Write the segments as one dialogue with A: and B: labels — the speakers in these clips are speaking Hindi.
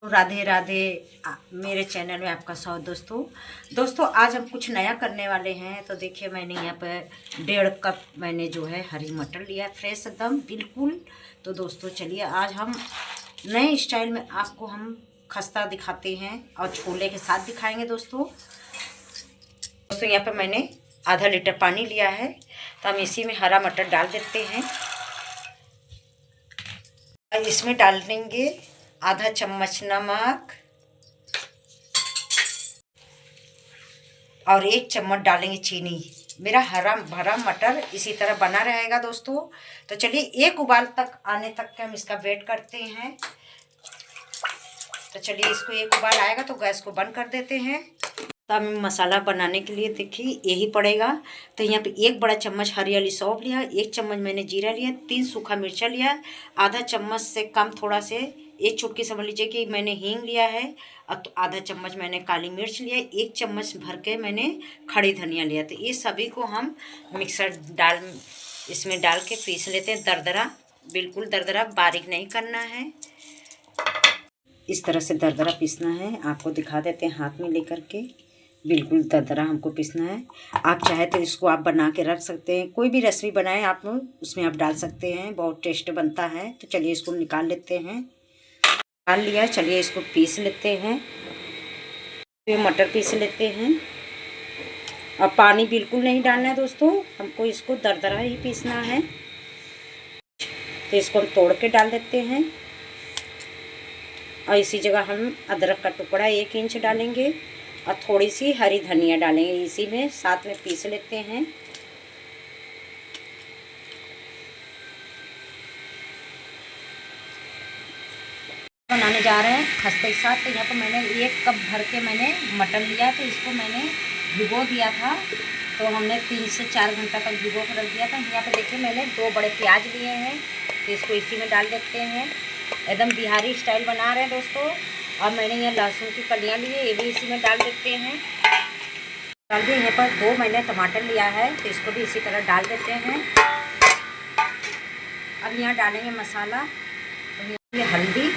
A: राधे राधे। मेरे चैनल में आपका स्वागत। दोस्तों आज हम कुछ नया करने वाले हैं। तो देखिए मैंने यहाँ पर 1.5 कप मैंने जो है हरी मटर लिया, फ्रेश एकदम बिल्कुल। तो दोस्तों चलिए आज हम नए स्टाइल में आपको हम खस्ता दिखाते हैं और छोले के साथ दिखाएंगे। दोस्तों यहाँ पर मैंने आधा लीटर पानी लिया है, तो हम इसी में हरा मटर डाल देते हैं। इसमें डाल देंगे आधा चम्मच नमक और 1 चम्मच डालेंगे चीनी। मेरा हरा भरा मटर इसी तरह बना रहेगा दोस्तों। तो चलिए एक उबाल तक आने तक के हम इसका वेट करते हैं। तो चलिए इसको एक उबाल आएगा तो गैस को बंद कर देते हैं। तो हमें मसाला बनाने के लिए देखिए यही पड़ेगा। तो यहाँ पे 1 बड़ा चम्मच हरियाली सौंफ लिया, 1 चम्मच मैंने जीरा लिया, 3 सूखा मिर्चा लिया, आधा चम्मच से कम थोड़ा से 1 चुटकी समझ लीजिए कि मैंने हींग लिया है, और आधा चम्मच मैंने काली मिर्च लिया, 1 चम्मच भर के मैंने खड़ी धनिया लिया। तो ये सभी को हम इसमें डाल के पीस लेते हैं दरदरा, बिल्कुल दरदरा, बारीक नहीं करना है। इस तरह से दरदरा पीसना है। आपको दिखा देते हैं हाथ में लेकर के, बिल्कुल दरदरा हमको पीसना है। आप चाहे तो इसको आप बना के रख सकते हैं, कोई भी रेसिपी बनाएं आप लोग उसमें आप डाल सकते हैं, बहुत टेस्ट बनता है। तो चलिए इसको निकाल लेते हैं। निकाल लिया, चलिए इसको पीस लेते हैं। ये मटर पीस लेते हैं और पानी बिल्कुल नहीं डालना है दोस्तों, हमको इसको दरदरा ही पीसना है। तो इसको हम तोड़ के डाल देते हैं और इसी जगह हम अदरक का टुकड़ा 1 इंच डालेंगे और थोड़ी सी हरी धनिया डालेंगे, इसी में साथ में पीस लेते हैं। बनाने जा रहे हैं खस्ते के साथ। तो यहाँ पर मैंने 1 कप भर के मैंने मटर लिया, तो इसको मैंने भिगो दिया था। तो हमने 3 से 4 घंटा तक भिगो कर रख दिया था। यहाँ पे देखिए मैंने 2 बड़े प्याज लिए हैं, तो इसको इसी में डाल देते हैं। एकदम बिहारी स्टाइल बना रहे हैं दोस्तों। और मैंने यहाँ लहसुन की कलियाँ ली है, ये भी इसी में डाल देते हैं। डाल दिए। यहाँ पर 2 मैंने टमाटर लिया है, तो इसको भी इसी तरह डाल देते हैं। अब यहाँ डालेंगे मसाला। तो ये हल्दी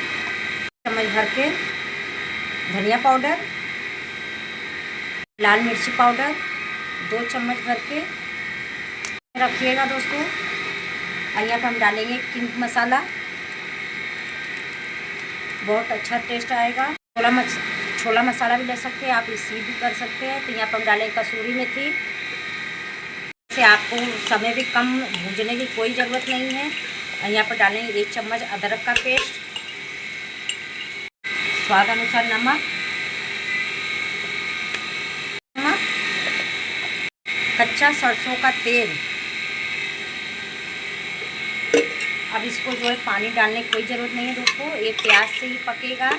A: चम्मच भर के, धनिया पाउडर, लाल मिर्ची पाउडर 2 चम्मच भर के रखिएगा दोस्तों। और यहाँ पर हम डालेंगे किंग मसाला, बहुत अच्छा टेस्ट आएगा। छोला मसाला भी ले सकते हैं आप, इसी भी कर सकते हैं। तो यहाँ पर हम डालेंगे कसूरी मेथी। से आपको समय भी कम भूनने की कोई ज़रूरत नहीं है। और यहाँ पर डालेंगे 1 चम्मच अदरक का पेस्ट, स्वाद अनुसार नमक, कच्चा सरसों का तेल। अब इसको जो है पानी डालने की कोई ज़रूरत नहीं है दोस्तों, ये प्याज से ही पकेगा।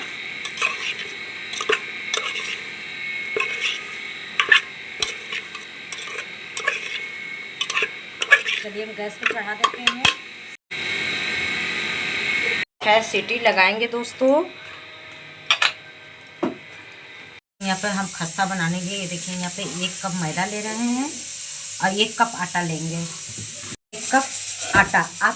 A: चलिए हम गैस पे चढ़ा देते हैं। खैर सीटी लगाएंगे दोस्तों। यहाँ पर हम खस्ता बनाने के लिए देखिए यहाँ पे 1 कप मैदा ले रहे हैं और 1 कप आटा लेंगे। 1 कप आटा, आप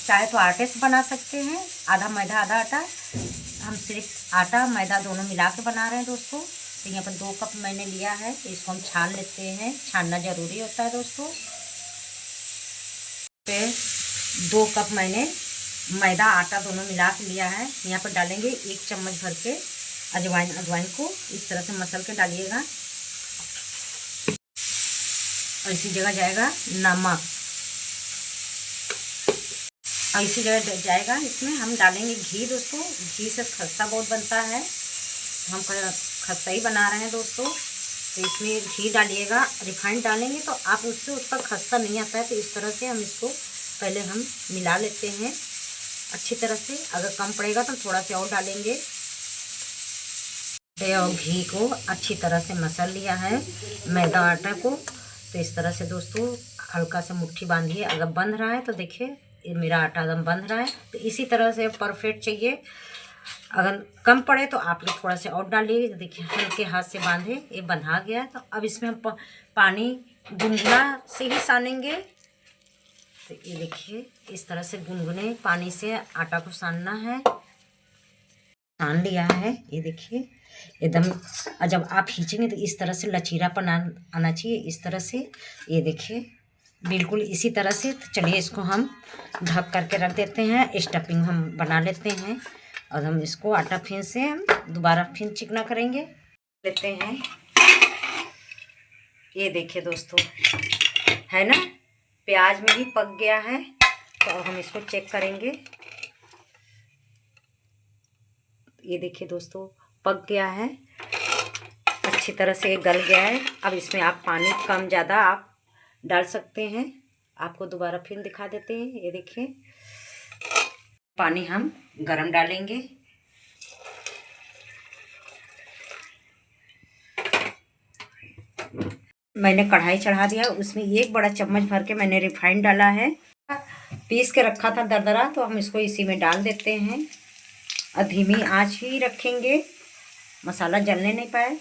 A: चाहे तो आटे से बना सकते हैं, आधा मैदा आधा आटा। हम सिर्फ आटा मैदा दोनों मिला के बना रहे हैं दोस्तों। तो यहाँ पर 2 कप मैंने लिया है, तो इसको हम छान लेते हैं। छानना ज़रूरी होता है दोस्तों। फिर 2 कप मैंने मैदा आटा दोनों मिला के लिया है। यहाँ पर डालेंगे 1 चम्मच भर के अजवाइन को इस तरह से मसल के डालिएगा। और इसी जगह जाएगा नमक, और इसी जगह जाएगा इसमें हम डालेंगे घी दोस्तों। घी से खस्ता बहुत बनता है, हम खस्ता ही बना रहे हैं दोस्तों। तो इसमें घी डालिएगा। रिफाइंड डालेंगे तो आप उसका खस्ता नहीं आता है। तो इस तरह से हम इसको पहले हम मिला लेते हैं अच्छी तरह से। अगर कम पड़ेगा तो थोड़ा सा और डालेंगे। और घी को अच्छी तरह से मसल लिया है मैदा आटा को। तो इस तरह से दोस्तों हल्का सा मुट्ठी बांधिए। अगर बंध रहा है तो देखिए ये मेरा आटा एकदम बंध रहा है। तो इसी तरह से परफेक्ट चाहिए। अगर कम पड़े तो आप लोग थोड़ा सा और डालिए। देखिए हल्के हाथ से बांधे, ये बंधा गया। तो अब इसमें हम पानी गुनगुना से ही सानेंगे। तो ये देखिए इस तरह से गुनगुने पानी से आटा को सानना है। छान लिया है, ये देखिए एकदम। और जब आप खींचेंगे तो इस तरह से लचीलापन आना चाहिए, इस तरह से। ये देखिए बिल्कुल इसी तरह से। तो चलिए इसको हम ढक करके रख देते हैं, स्टफिंग हम बना लेते हैं। और हम इसको आटा फिर से हम दोबारा फिर चिकना करेंगे लेते हैं। ये देखिए दोस्तों, है ना, प्याज में भी पक गया है। तो अब हम इसको चेक करेंगे। ये देखिए दोस्तों, पक गया है, अच्छी तरह से गल गया है। अब इसमें आप पानी कम ज़्यादा आप डाल सकते हैं। आपको दोबारा फिर दिखा देते हैं। ये देखिए पानी हम गरम डालेंगे। मैंने कढ़ाई चढ़ा दिया, उसमें 1 बड़ा चम्मच भर के मैंने रिफाइंड डाला है। पीस के रखा था दरदरा, तो हम इसको इसी में डाल देते हैं। और धीमी आंच ही रखेंगे, मसाला जलने नहीं पाए।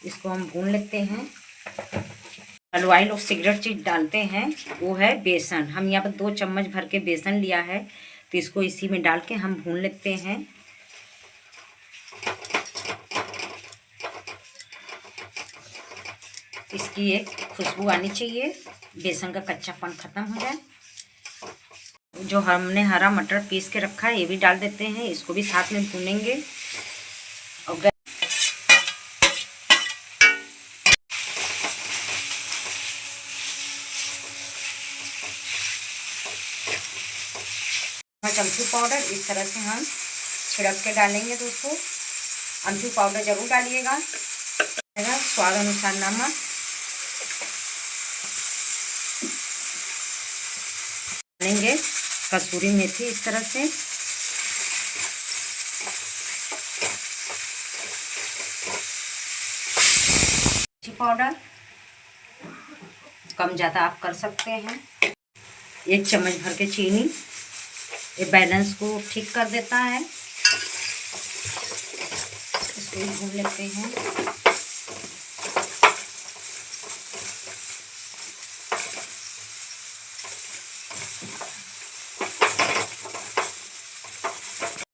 A: इसको हम भून लेते हैं। हलवाई लोग सिगरेट चीज डालते हैं, वो है बेसन। हम यहाँ पर 2 चम्मच भर के बेसन लिया है, तो इसको इसी में डाल के हम भून लेते हैं। इसकी एक खुशबू आनी चाहिए, बेसन का कच्चापन ख़त्म हो जाए। जो हमने हरा मटर पीस के रखा है ये भी डाल देते हैं, इसको भी साथ में भूनेंगे। और अमचूर पाउडर इस तरह से हम छिड़क के डालेंगे दोस्तों। अमचूर पाउडर जरूर डालिएगा। स्वाद अनुसार नमक, डालेंगे कसूरी मेथी इस तरह से। पाउडर कम ज़्यादा आप कर सकते हैं। 1 चम्मच भर के चीनी, ये बैलेंस को ठीक कर देता है। इसको भून लेते हैं।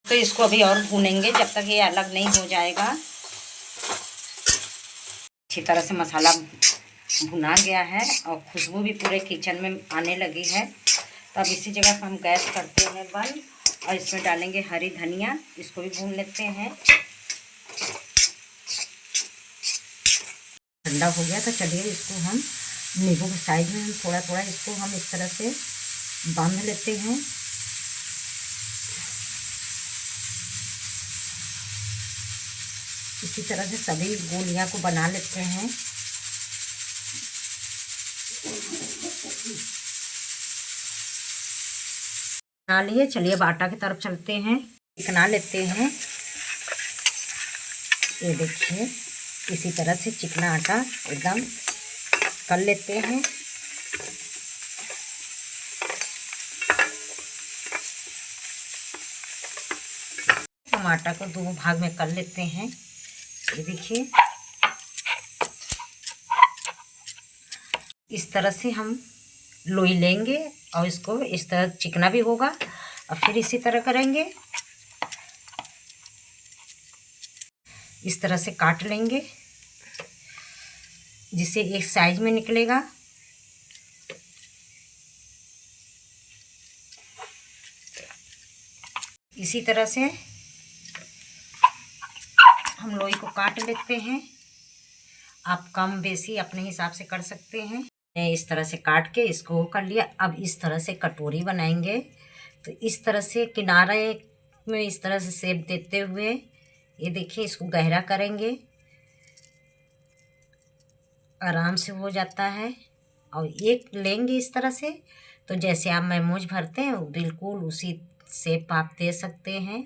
A: तो इसको अभी और भूनेंगे जब तक ये अलग नहीं हो जाएगा। अच्छी तरह से मसाला भुना गया है और खुशबू भी पूरे किचन में आने लगी है। तो अब इसी जगह पर हम गैस करते हैं बंद, और इसमें डालेंगे हरी धनिया। इसको भी भून लेते हैं। ठंडा हो गया तो चलिए इसको हम नींबू के साइज में हम थोड़ा थोड़ा इसको हम इस तरह से बांध लेते हैं। इसी तरह से सभी गोलियां को बना लेते हैं। बना लिए, चलिए अब आटा की तरफ चलते हैं। चिकना लेते हैं। ये देखिए इसी तरह से चिकना आटा एकदम कर लेते हैं। हम आटा को 2 भाग में कर लेते हैं। ये देखिए इस तरह से हम लोई लेंगे और इसको इस तरह चिकना भी होगा, और फिर इसी तरह करेंगे। इस तरह से काट लेंगे जिससे एक साइज में निकलेगा। इसी तरह से हम लोई को काट लेते हैं। आप कम बेसी अपने हिसाब से कर सकते हैं। इस तरह से काट के इसको कर लिया। अब इस तरह से कटोरी बनाएंगे। तो इस तरह से किनारे में इस तरह से शेप देते हुए ये देखिए इसको गहरा करेंगे, आराम से हो जाता है। और एक लेंगे इस तरह से, तो जैसे आप मेमोज भरते हैं बिल्कुल उसी शेप आप दे सकते हैं।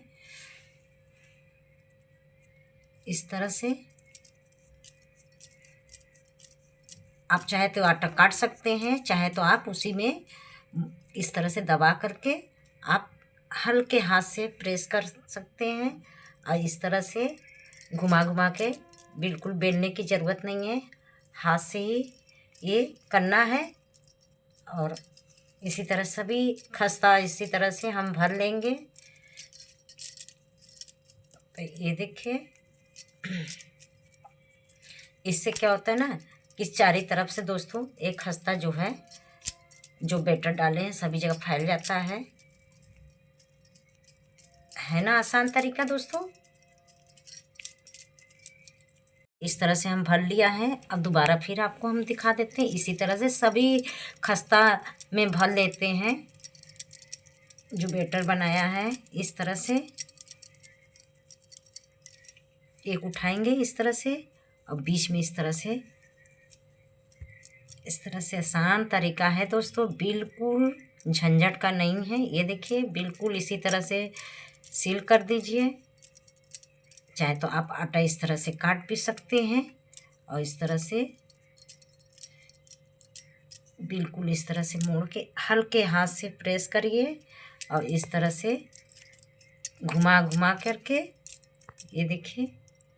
A: इस तरह से आप चाहे तो आटा काट सकते हैं, चाहे तो आप उसी में इस तरह से दबा करके आप हल्के हाथ से प्रेस कर सकते हैं। और इस तरह से घुमा घुमा के, बिल्कुल बेलने की ज़रूरत नहीं है, हाथ से ही ये करना है। और इसी तरह सभी खस्ता इसी तरह से हम भर लेंगे। तो ये देखिए, इससे क्या होता है ना कि चारों तरफ से दोस्तों एक खस्ता जो है, जो बैटर डाले हैं सभी जगह फैल जाता है ना आसान तरीका दोस्तों। इस तरह से हम भर लिया है। अब दोबारा फिर आपको हम दिखा देते हैं, इसी तरह से सभी खस्ता में भर लेते हैं जो बैटर बनाया है। इस तरह से एक उठाएंगे इस तरह से, और बीच में इस तरह से आसान तरीका है दोस्तों, बिल्कुल झंझट का नहीं है। ये देखिए, बिल्कुल इसी तरह से सील कर दीजिए। चाहे तो आप आटा इस तरह से काट भी सकते हैं, और इस तरह से बिल्कुल इस तरह से मोड़ के हल्के हाथ से प्रेस करिए, और इस तरह से घुमा घुमा करके ये देखिए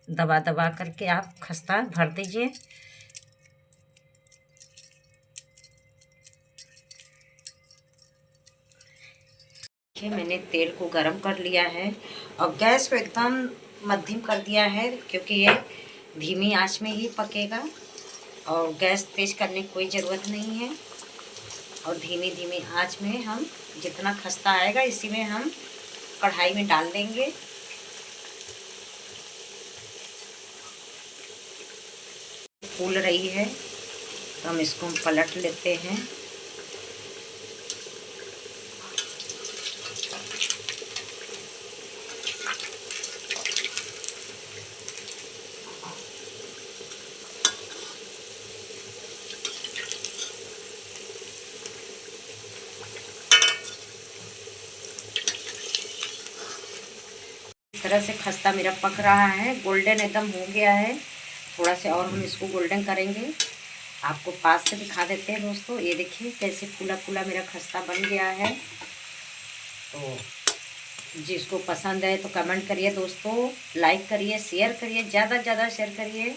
A: दबा दबा करके आप खस्ता भर दीजिए। देखिए, मैंने तेल को गरम कर लिया है और गैस को एकदम मध्यम कर दिया है, क्योंकि ये धीमी आंच में ही पकेगा और गैस तेज करने की कोई ज़रूरत नहीं है। और धीमी धीमी आंच में हम जितना खस्ता आएगा इसी में हम कढ़ाई में डाल देंगे। फूल रही है तो हम इसको पलट लेते हैं। इस तरह से खस्ता मेरा पक रहा है, गोल्डन एकदम हो गया है। थोड़ा से और हम इसको गोल्डन करेंगे, आपको पास से दिखा देते हैं दोस्तों। ये देखिए कैसे फूला फूला मेरा खस्ता बन गया है। तो जिसको पसंद है तो कमेंट करिए दोस्तों, लाइक करिए, शेयर करिए, ज़्यादा से ज़्यादा शेयर करिए।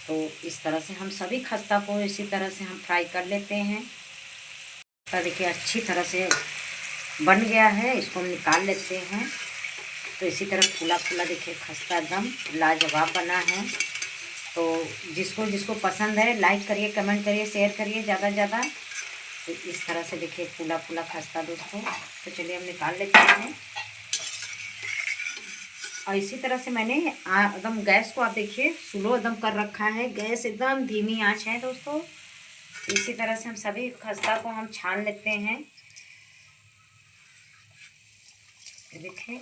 A: तो इस तरह से हम सभी खस्ता को इसी तरह से हम फ्राई कर लेते हैं। तो देखिए अच्छी तरह से बन गया है, इसको हम निकाल लेते हैं। तो इसी तरह फूला फूला देखिए खस्ता एकदम लाजवाब बना है। तो जिसको जिसको पसंद है लाइक करिए, कमेंट करिए, शेयर करिए ज़्यादा से ज़्यादा। तो इस तरह से देखिए फूला फूला खस्ता दोस्तों। तो चलिए हम निकाल लेते हैं। और इसी तरह से मैंने एकदम गैस को आप देखिए स्लो एकदम कर रखा है, गैस एकदम धीमी आंच है दोस्तों। इसी तरह से हम सभी खस्ता को हम छान लेते हैं। देखिए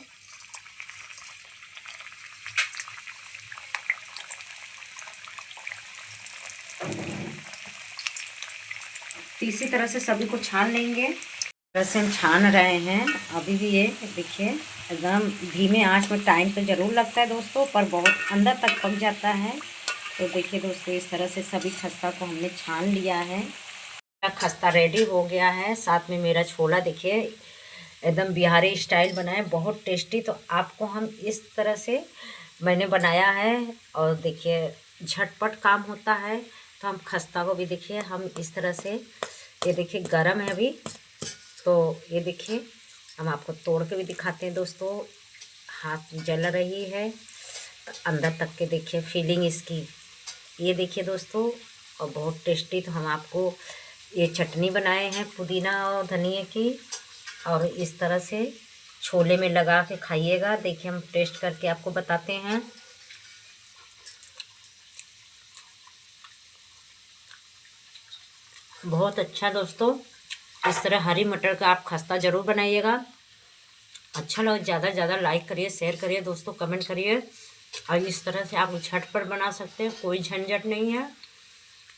A: इसी तरह से सभी को छान लेंगे। तरह से हम छान रहे हैं अभी भी। ये देखिए एकदम धीमे आंच में टाइम तो ज़रूर लगता है दोस्तों, पर बहुत अंदर तक पक जाता है। तो देखिए दोस्तों इस तरह से सभी खस्ता को हमने छान लिया है। मेरा खस्ता रेडी हो गया है। साथ में मेरा छोला देखिए एकदम बिहारी स्टाइल बना है, बहुत टेस्टी। तो आपको हम इस तरह से मैंने बनाया है, और देखिए झटपट काम होता है। तो हम खस्ता को भी देखिए हम इस तरह से, ये देखिए गरम है अभी, तो ये देखिए हम आपको तोड़ के भी दिखाते हैं दोस्तों। हाथ जल रही है अंदर तक के, देखिए फीलिंग इसकी, ये देखिए दोस्तों, और बहुत टेस्टी। तो हम आपको ये चटनी बनाए हैं पुदीना और धनिया की, और इस तरह से छोले में लगा के खाइएगा। देखिए हम टेस्ट करके आपको बताते हैं। बहुत अच्छा दोस्तों। इस तरह हरी मटर का आप खस्ता ज़रूर बनाइएगा। अच्छा लगे ज़्यादा से ज़्यादा लाइक करिए, शेयर करिए दोस्तों, कमेंट करिए। और इस तरह से आप झटपट बना सकते हैं, कोई झंझट नहीं है।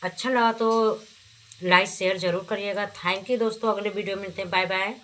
A: अच्छा लगा तो लाइक शेयर ज़रूर करिएगा। थैंक यू दोस्तों, अगले वीडियो में मिलते हैं। Bye bye.